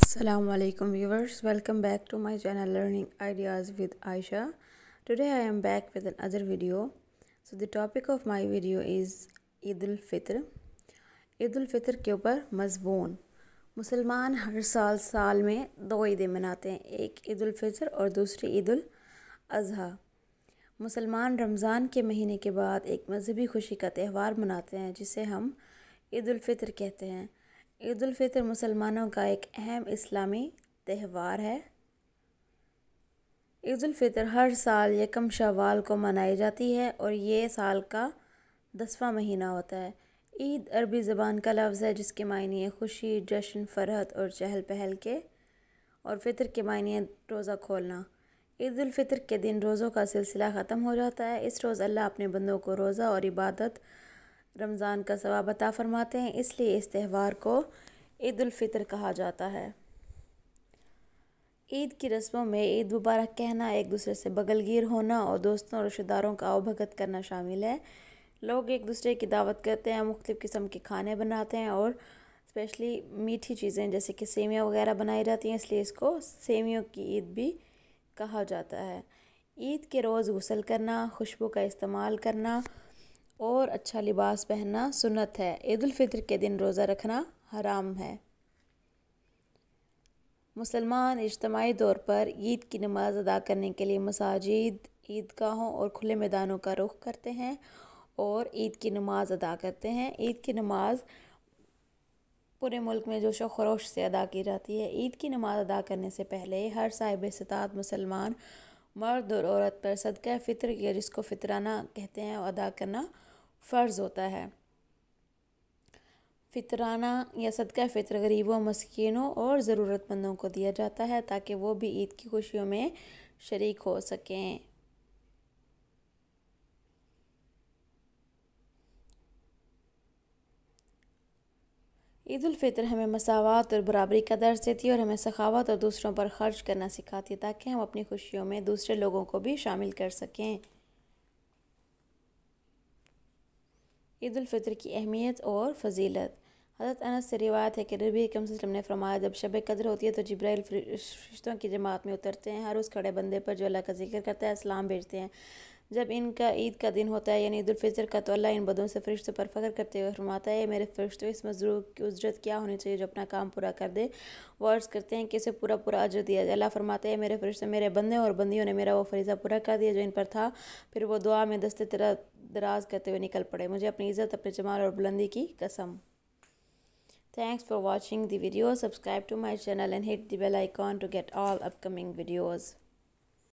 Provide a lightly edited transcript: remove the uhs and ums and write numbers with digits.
Assalamu alaikum viewers, welcome back to my channel Learning Ideas with Aisha. Today I am back with another video. So the topic of my video is Eid al-Fitr. Eid ul Fitr के ऊपर मज़मून। मुसलमान हर साल में दो ईदें मनाते हैं, एक ईद उल फितर और दूसरी ईद उल अज़हा। मुसलमान रमज़ान के महीने के बाद एक मजहबी खुशी का त्यौहार मनाते हैं जिसे हम ईद उल फितर कहते हैं। ईद उल फितर मुसलमानों का एक अहम इस्लामी त्यौहार है। ईद उल फितर हर साल यकम शव्वाल को मनाई जाती है और ये साल का 10वां महीना होता है। ईद अरबी ज़बान का लफ्ज़ है जिसके मायने है खुशी, जश्न, फ़रहत और चहल पहल के, और फ़ितर के मायने है रोज़ा खोलना। ईद उल फितर के दिन रोज़ों का सिलसिला ख़त्म हो जाता है। इस रोज़ अल्लाह अपने बंदों को रोज़ा और इबादत रमज़ान का सवाब अता फ़रमाते हैं, इसलिए इस त्यौहार को ईद उल फितर कहा जाता है। ईद की रस्मों में ईद मुबारक कहना, एक दूसरे से बगलगीर होना और दोस्तों और रिश्तेदारों का आवभगत करना शामिल है। लोग एक दूसरे की दावत करते हैं, मुख्तलिफ़ किस्म के खाने बनाते हैं और स्पेशली मीठी चीज़ें जैसे कि सेमियाँ वगैरह बनाई जाती हैं, इसलिए इसको सेमियों की ईद भी कहा जाता है। ईद के रोज़ गुस्ल करना, खुशबू का इस्तेमाल करना और अच्छा लिबास पहनना सुन्नत है। ईद उल फितर के दिन रोज़ा रखना हराम है। मुसलमान इज्तिमाई तौर पर ईद की नमाज़ अदा करने के लिए मसाजिद, ईदगाहों और खुले मैदानों का रुख करते हैं और ईद की नमाज़ अदा करते हैं। ईद की नमाज़ पूरे मुल्क में जोश व खरोश से अदा की जाती है। ईद की नमाज़ अदा करने से पहले हर साहिब इस्तात मुसलमान मर्द और औरत पर सदका फ़ितर या जिसको फ़ितराना कहते हैं अदा करना फ़र्ज़ होता है। फ़ितराना या सदका फ़ितर गरीबों, मस्कीनों और ज़रूरतमंदों को दिया जाता है ताकि वो भी ईद की खुशियों में शरीक हो सकें। ईद उल फितर हमें मसावात और बराबरी का दर्स देती है और हमें सखावत और दूसरों पर खर्च करना सिखाती है ताकि हम अपनी खुशियों में दूसरे लोगों को भी शामिल कर सकें। ईद उल फितर की अहमियत और फ़जीलत। हज़रत अनस से रिवायत है कि नबी अकरम सल्लल्लाहु अलैहि वसल्लम ने फरमाया, जब शब कद्र होती है तो जिब्राइल फरिश्तों की जमात में उतरते हैं, हर उस खड़े बंदे पर जो अल्लाह का जिक्र करता है सलाम भेजते हैं। जब इनका ईद का दिन होता है यानी ईद उल फितर का, तो अल्लाह इन बंदों से फरिश्तों पर फ़ख्र करते हुए फरमाता है, मेरे फरिश्तों, इस मज़लूम की उजरत क्या होनी चाहिए जो अपना काम पूरा कर दे। वो अर्ज़ करते हैं कि इसे पूरा अजर दिया जाए। अल्लाह फरमाते हैं, मेरे फरिश्तों, मेरे बंदे और बंदियों ने मेरा वो फरीज़ा पूरा कर दिया जो इन पर था। फिर वो दुआ में दस्ते दराज करते हुए निकल पड़े, मुझे अपनी इज़्ज़त, अपने जमाल और बुलंदी की कसम। Thanks for watching the video. Subscribe to my channel and hit the bell icon to get all upcoming videos.